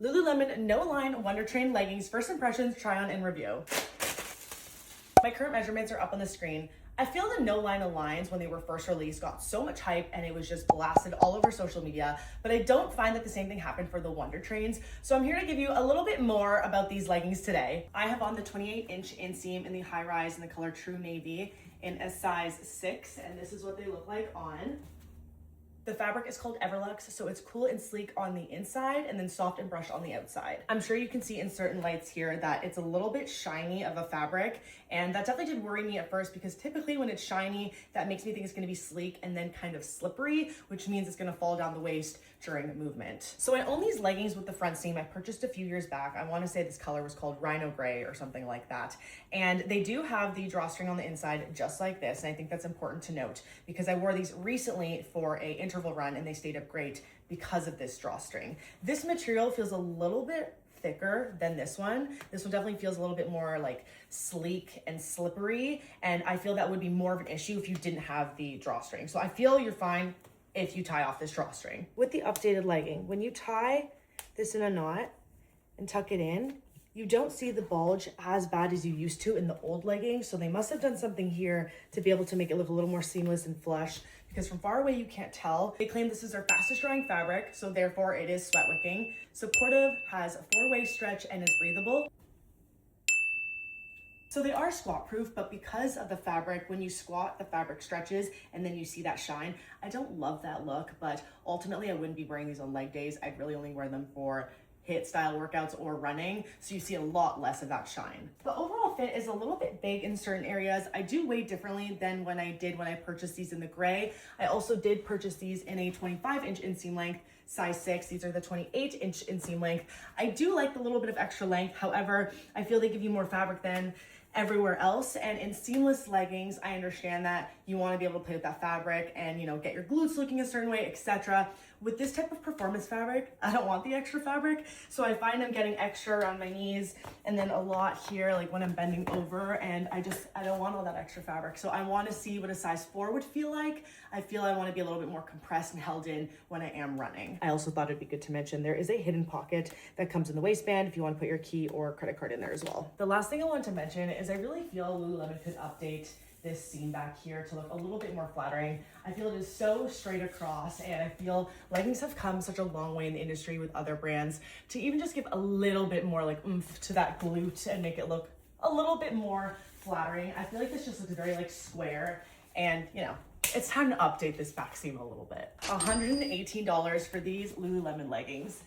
Lululemon No Line Wonder Train leggings, first impressions, try on and review. My current measurements are up on the screen. I feel the No Line Aligns when they were first released got so much hype and it was just blasted all over social media, but I don't find that the same thing happened for the Wonder Trains. So I'm here to give you a little bit more about these leggings today. I have on the 28-inch inseam in the high rise in the color True Navy in a size 6, and this is what they look like on. The fabric is called Everlux, so it's cool and sleek on the inside and then soft and brushed on the outside. I'm sure you can see in certain lights here that it's a little bit shiny of a fabric, and that definitely did worry me at first because typically when it's shiny, that makes me think it's gonna be sleek and then kind of slippery, which means it's gonna fall down the waist during movement. So I own these leggings with the front seam. I purchased a few years back. I wanna say this color was called Rhino Gray or something like that. And they do have the drawstring on the inside just like this, and I think that's important to note because I wore these recently for a interval run and they stayed up great because of this drawstring. This material feels a little bit thicker than this one. This one definitely feels a little bit more like sleek and slippery, and I feel that would be more of an issue if you didn't have the drawstring. So I feel you're fine if you tie off this drawstring. With the updated legging, when you tie this in a knot and tuck it in, you don't see the bulge as bad as you used to in the old leggings. So they must have done something here to be able to make it look a little more seamless and flush, because from far away you can't tell. They claim this is their fastest drying fabric, so therefore it is sweat wicking. Supportive, has a 4-way stretch, and is breathable. So they are squat proof, but because of the fabric, when you squat, the fabric stretches and then you see that shine. I don't love that look, but ultimately I wouldn't be wearing these on leg days. I'd really only wear them for HIIT style workouts or running, so you see a lot less of that shine. The overall fit is a little bit big in certain areas. I do weigh differently than when I did when I purchased these in the gray. I also did purchase these in a 25-inch inseam length, size 6. These are the 28-inch inseam length. I do like the little bit of extra length. However, I feel they give you more fabric than everywhere else, and in seamless leggings I understand that you want to be able to play with that fabric and, you know, get your glutes looking a certain way, etc. With this type of performance fabric, I don't want the extra fabric, so I find I'm getting extra around my knees and then a lot here, like when I'm bending over, and I don't want all that extra fabric. So I want to see what a size 4 would feel like. I feel I want to be a little bit more compressed and held in when I am running. I also thought it'd be good to mention there is a hidden pocket that comes in the waistband if you want to put your key or credit card in there as well. The last thing I want to mention is I really feel Lululemon could update this seam back here to look a little bit more flattering. I feel it is so straight across, and I feel leggings have come such a long way in the industry with other brands to even just give a little bit more like oomph to that glute and make it look a little bit more flattering. I feel like this just looks very like square, and you know, it's time to update this back seam a little bit. $118 for these Lululemon leggings.